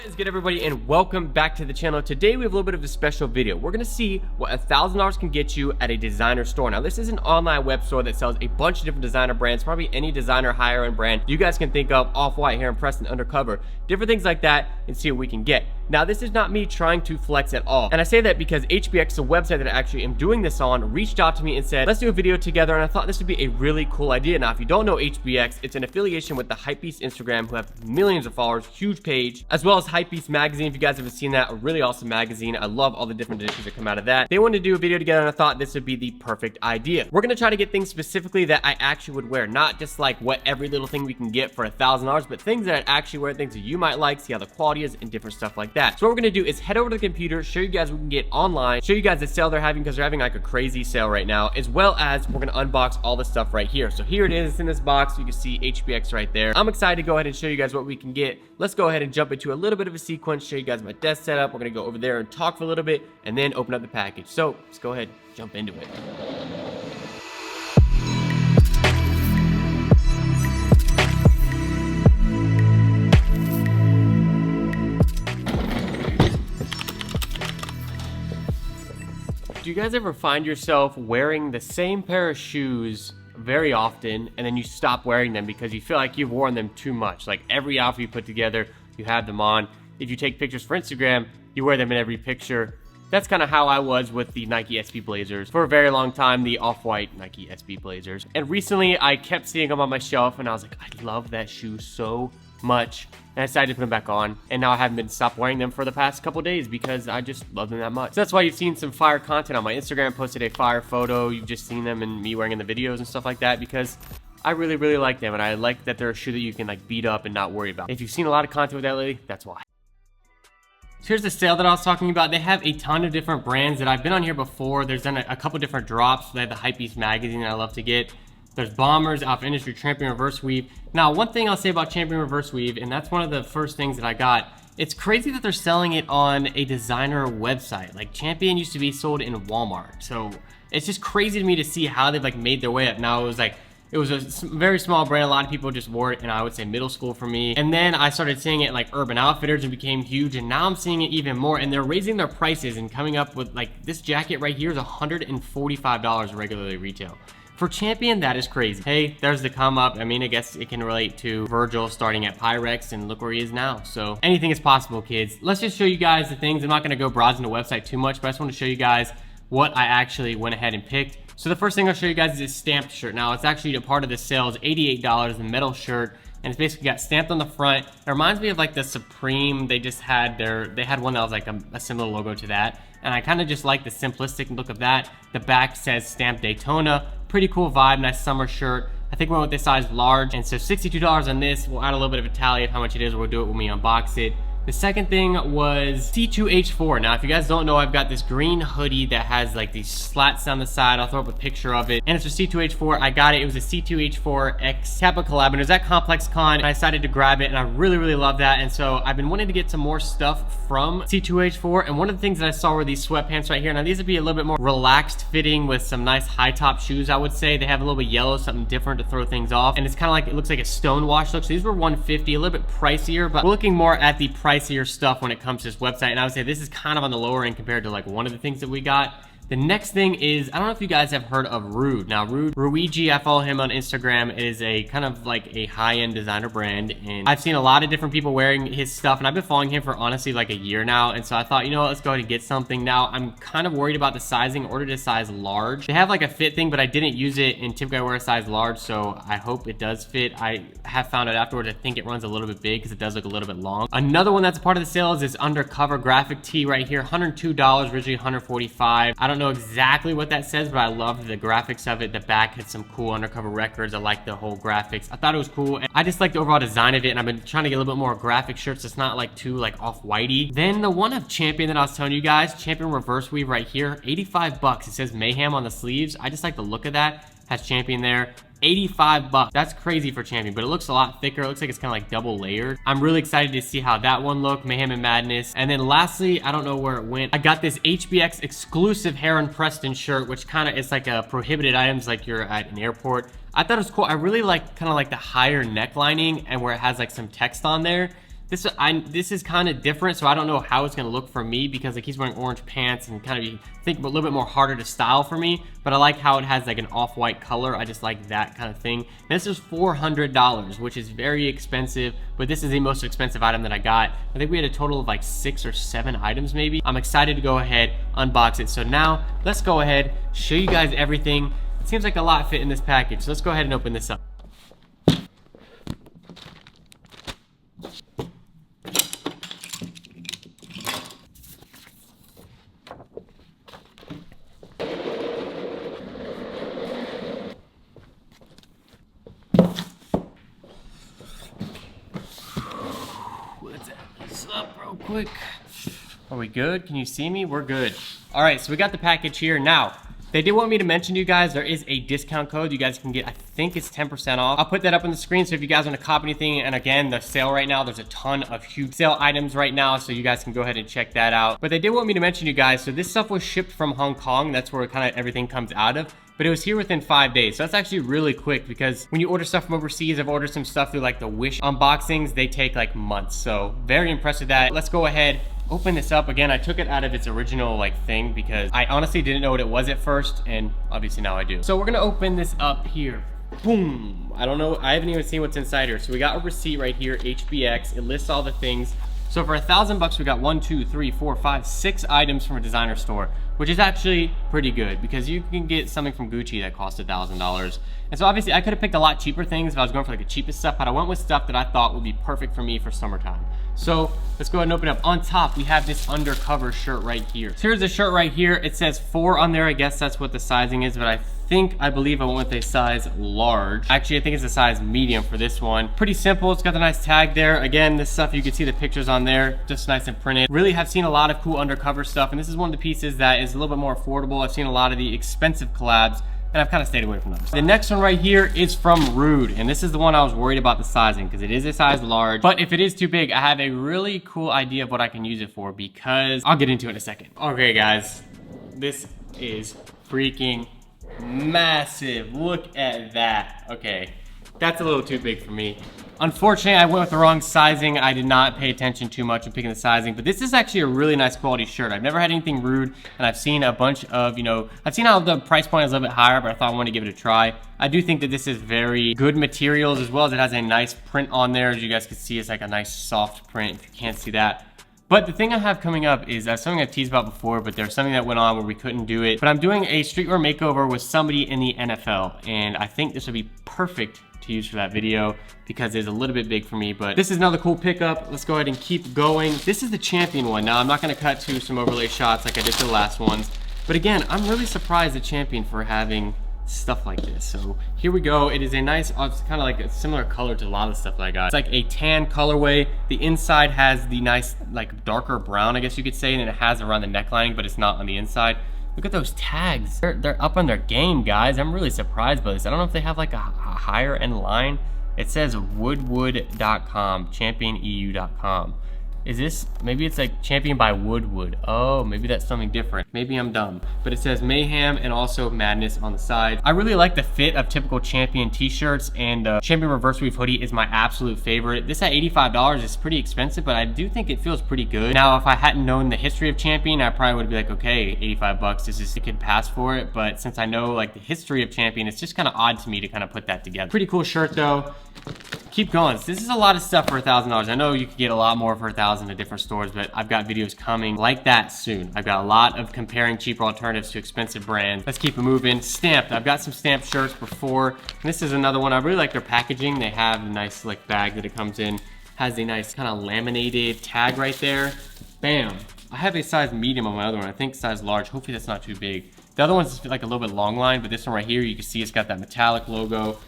What is good, everybody, and welcome back to the channel. Today we have a little bit of a special video. We're gonna see what $1,000 can get you at a designer store. Now this is an online web store that sells a bunch of different designer brands, probably any designer higher end brand you guys can think of, Off-White, Heron Preston, Undercover, different things like that, and see what we can get. Now this is not me trying to flex at all, and I say that because HBX, the website that I actually am doing this on, reached out to me and said, let's do a video together, and I thought this would be a really cool idea. Now if you don't know HBX, it's an affiliation with the Hypebeast Instagram, who have millions of followers, huge page, as well as Hypebeast magazine. If you guys haven't seen that, a really awesome magazine. I love all the different editions that come out of that. They wanted to do a video together, and I thought this would be the perfect idea. We're gonna try to get things specifically that I actually would wear, not just like what every little thing we can get for $1,000, but things that I'd actually wear, things that you might like, see how the quality is, and different stuff like that. So what we're gonna do is head over to the computer, show you guys what we can get online, show you guys the sale they're having, because they're having like a crazy sale right now, as well as we're gonna unbox all the stuff right here. So here it is, it's in this box. You can see HBX right there. I'm excited to go ahead and show you guys what we can get. Let's go ahead and jump into a little bit of a sequence, show you guys my desk setup. We're gonna go over there and talk for a little bit, and then open up the package. So let's go ahead and jump into it. Do you guys ever find yourself wearing the same pair of shoes very often, and then you stop wearing them because you feel like you've worn them too much? Like every outfit you put together, you have them on. If you take pictures for Instagram, you wear them in every picture. That's kind of how I was with the Nike SB Blazers. For a very long time, the Off-White Nike SB Blazers. And recently, I kept seeing them on my shelf, and I was like, I love that shoe so much. And I decided to put them back on, and now I haven't been stopped wearing them for the past couple days because I just love them that much. So that's why you've seen some fire content on my Instagram. Posted a fire photo. You've just seen them and me wearing in the videos and stuff like that, because I really like them, and I like that they're a shoe that you can like beat up and not worry about. If you've seen a lot of content with that lately, that's why. So here's the sale that I was talking about. They have a ton of different brands that I've been on here before. There's done a couple different drops. They have the Hypebeast magazine that I love to get. There's Bombers, Alpha Industry, Champion Reverse Weave. Now, one thing I'll say about Champion Reverse Weave, and that's one of the first things that I got, it's crazy that they're selling it on a designer website. Like Champion used to be sold in Walmart. So it's just crazy to me to see how they've like made their way up. Now it was a very small brand. A lot of people just wore it in, I would say, middle school for me. And then I started seeing it like Urban Outfitters and became huge. And now I'm seeing it even more. And they're raising their prices and coming up with like this jacket right here is $145 regularly retail. For Champion, that is crazy. Hey, there's the come up. I mean, I guess it can relate to Virgil starting at Pyrex, and look where he is now. So anything is possible, kids. Let's just show you guys the things. I'm not gonna go browsing the website too much, but I just want to show you guys what I actually went ahead and picked. So the first thing I'll show you guys is this stamped shirt. Now it's actually a part of the sale. It's $88, the metal shirt, and it's basically got stamped on the front. It reminds me of like the Supreme. They just had they had one that was like a similar logo to that. And I kind of just like the simplistic look of that. The back says Stamp Daytona. Pretty cool vibe, nice summer shirt. I think we went with the size large. And so $62 on this. We'll add a little bit of a tally of how much it is. We'll do it when we unbox it. The second thing was C2H4. Now, if you guys don't know, I've got this green hoodie that has like these slats down the side. I'll throw up a picture of it. And it's a C2H4. I got it. It was a C2H4X Kappa collab. And it was at Complex Con. And I decided to grab it. And I really love that. And so I've been wanting to get some more stuff from C2H4. And one of the things that I saw were these sweatpants right here. Now, these would be a little bit more relaxed fitting with some nice high top shoes, I would say. They have a little bit yellow, something different to throw things off. And it's kind of like, it looks like a stone wash look. So these were $150, a little bit pricier. But we're looking more at the pricier stuff when it comes to this website, and I would say this is kind of on the lower end compared to like one of the things that we got. The next thing is, I don't know if you guys have heard of Rude. Now, Ruigi, I follow him on Instagram, is a kind of like a high-end designer brand, and I've seen a lot of different people wearing his stuff, and I've been following him for honestly like a year now, and so I thought, you know what, let's go ahead and get something. Now, I'm kind of worried about the sizing. Ordered a size large. They have like a fit thing, but I didn't use it, and typically I wear a size large, so I hope it does fit. I have found out afterwards, I think it runs a little bit big because it does look a little bit long. Another one that's a part of the sale is this Undercover graphic tee right here, $102, originally $145. I don't know exactly what that says, but I loved the graphics of it. The back had some cool Undercover records. I like the whole graphics. I thought it was cool, and I just like the overall design of it, and I've been trying to get a little bit more graphic shirts. It's not like too like off-whitey. Then the one of Champion that I was telling you guys, Champion Reverse Weave right here, 85 bucks. It says Mayhem on the sleeves. I just like the look of that. Has Champion there. 85 bucks. That's crazy for Champion, but it looks a lot thicker. It looks like it's kind of like double layered. I'm really excited to see how that one looked. Mayhem and Madness. And then lastly, I don't know where it went, I got this HBX exclusive Heron Preston shirt, which kind of is like a prohibited items, like you're at an airport. I thought it was cool. I really like kind of like the higher neck lining and where it has like some text on there. This is kind of different, so I don't know how it's gonna look for me because like he's wearing orange pants and kind of you think a little bit more harder to style for me. But I like how it has like an off-white color. I just like that kind of thing. And this is $400, which is very expensive, but this is the most expensive item that I got. I think we had a total of like 6 or 7 items maybe. I'm excited to go ahead, unbox it. So now let's go ahead, show you guys everything. It seems like a lot fit in this package. So let's go ahead and open this up. Quick. Are we good? Can you see me? We're good. All right, so we got the package here. Now, they did want me to mention to you guys, there is a discount code you guys can get. I think it's 10% off. I'll put that up on the screen, so if you guys want to copy anything, and again, the sale right now, there's a ton of huge sale items right now, so you guys can go ahead and check that out. But they did want me to mention to you guys, so this stuff was shipped from Hong Kong. That's where kind of everything comes out of. But it was here within 5 days. So that's actually really quick because when you order stuff from overseas, I've ordered some stuff through like the Wish unboxings, they take like months. So very impressed with that. Let's go ahead, open this up. Again, I took it out of its original like thing because I honestly didn't know what it was at first, and obviously now I do. So we're gonna open this up here. Boom. I don't know, I haven't even seen what's inside here. So we got a receipt right here, HBX. It lists all the things. So for $1,000 we got 1, 2, 3, 4, 5, 6 items from a designer store, which is actually pretty good because you can get something from Gucci that costs $1,000. And so obviously I could have picked a lot cheaper things if I was going for like the cheapest stuff, but I went with stuff that I thought would be perfect for me for summertime. So let's go ahead and open it up. On top, we have this undercover shirt right here. So here's the shirt right here. It says 4 on there. I guess that's what the sizing is, but I believe I went with a size large. Actually, I think it's a size medium for this one. Pretty simple. It's got the nice tag there. Again, this stuff, you can see the pictures on there, just nice and printed. Really have seen a lot of cool undercover stuff, and this is one of the pieces that is a little bit more affordable. I've seen a lot of the expensive collabs, and I've kind of stayed away from those. The next one right here is from Rude, and this is the one I was worried about the sizing because it is a size large, but if it is too big, I have a really cool idea of what I can use it for because I'll get into it in a second. Okay guys, this is freaking massive. Look at that. Okay, that's a little too big for me. Unfortunately, I went with the wrong sizing. I did not pay attention too much in picking the sizing, but this is actually a really nice quality shirt. I've never had anything Rude, and I've seen a bunch of, I've seen how the price point is a little bit higher, but I thought I wanted to give it a try. I do think that this is very good materials, as well as it has a nice print on there. As you guys can see, it's like a nice soft print, if you can't see that. But the thing I have coming up is something I've teased about before, but there's something that went on where we couldn't do it. But I'm doing a streetwear makeover with somebody in the NFL, and I think this would be perfect to use for that video because it's a little bit big for me. But this is another cool pickup. Let's go ahead and keep going. This is the Champion one. Now, I'm not gonna cut to some overlay shots like I did for the last ones. But again, I'm really surprised at Champion for having stuff like this. So here we go. It is a nice, it's kind of like a similar color to a lot of the stuff that I got. It's like a tan colorway. The inside has the nice like darker brown, I guess you could say, and then it has around the necklining, but it's not on the inside. Look at those tags. They're up on their game, guys. I'm really surprised by this. I don't know if they have like a higher end line. It says woodwood.com, championeu.com. Is this, maybe it's like Champion by Woodwood. Oh, maybe that's something different. Maybe I'm dumb. But it says Mayhem and also Madness on the side. I really like the fit of typical Champion t-shirts, and Champion Reverse Weave hoodie is my absolute favorite. This at $85 is pretty expensive, but I do think it feels pretty good. Now, if I hadn't known the history of Champion, I probably would be like, okay, 85 bucks, it could pass for it. But since I know like the history of Champion, it's just kind of odd to me to kind of put that together. Pretty cool shirt though. Keep going. So this is a lot of stuff for $1,000. I know you could get a lot more for $1,000 at different stores, but I've got videos coming like that soon. I've got a lot of comparing cheaper alternatives to expensive brands. Let's keep it moving. Stamped. I've got some stamped shirts before. And this is another one. I really like their packaging. They have a nice like bag that it comes in. Has a nice kind of laminated tag right there. Bam. I have a size medium on my other one. I think size large. Hopefully that's not too big. The other one's like a little bit long line, but this one right here, you can see it's got that metallic logo.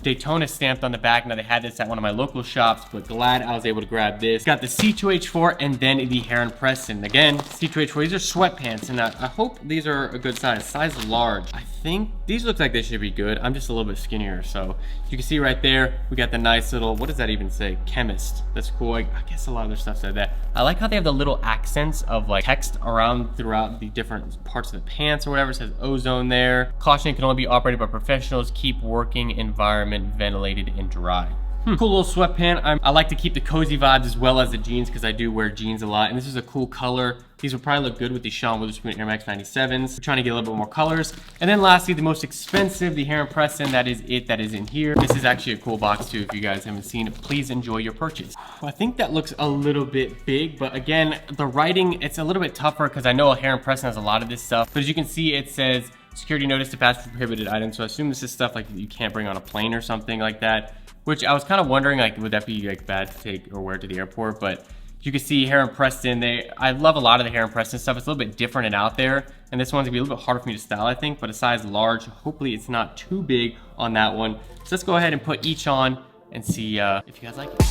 Daytona stamped on the back. Now they had this at one of my local shops, but glad I was able to grab this. Got the C2H4 and then the Heron Preston. Again, C2H4, these are sweatpants, and I hope these are a good size. Size large. I think these look like they should be good. I'm just a little bit skinnier, so you can see right there, we got the nice little, what does that even say? Chemist. That's cool. I guess a lot of their stuff said that. I like how they have the little accents of like text around throughout the different parts of the pants or whatever. It says ozone there. Caution can only be operated by professionals. Keep working environment ventilated and dry. Cool little sweatpant. I like to keep the cozy vibes as well as the jeans because I do wear jeans a lot. And this is a cool color. These would probably look good with the Sean Witherspoon Air Max 97s. We're trying to get a little bit more colors. And then lastly, the most expensive, the Heron Preston. That is it. That is in here. This is actually a cool box too. If you guys haven't seen it, please enjoy your purchase. I think that looks a little bit big, but again, the writing, it's a little bit tougher because I know a Heron Preston has a lot of this stuff. But as you can see, it says security notice to pass for prohibited items. So I assume this is stuff like you can't bring on a plane or something like that. Which I was kind of wondering, like, would that be like bad to take or wear to the airport? But you can see Heron Preston. I love a lot of the Heron Preston stuff. It's a little bit different and out there. And this one's gonna be a little bit harder for me to style, I think, but a size large. Hopefully it's not too big on that one. So let's go ahead and put each on and see if you guys like it.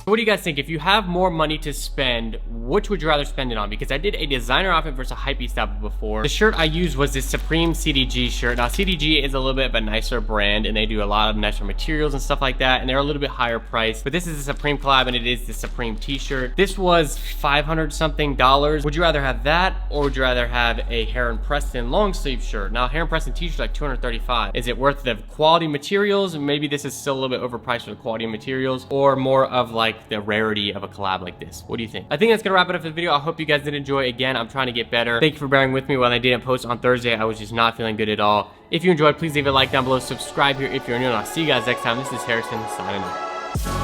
What do you guys think? If you have more money to spend, which would you rather spend it on? Because I did a designer outfit versus a hypebeast style before. The shirt I used was this Supreme CDG shirt. Now CDG is a little bit of a nicer brand and they do a lot of nicer materials and stuff like that. And they're a little bit higher priced, but this is a Supreme collab and it is the Supreme t-shirt. This was $500 something. Would you rather have that or would you rather have a Heron Preston long sleeve shirt? Now Heron Preston t-shirt like $235. Is it worth the quality materials? Maybe this is still a little bit overpriced for the quality of materials or more of like the rarity of a collab like this. What do you think? I think that's gonna wrap it up for the video. I hope you guys did enjoy. Again, I'm trying to get better. Thank you for bearing with me when I didn't post on Thursday. I was just not feeling good at all. If you enjoyed, please leave a like down below. Subscribe here if you're new, and I'll see you guys next time. This is Harrison signing off.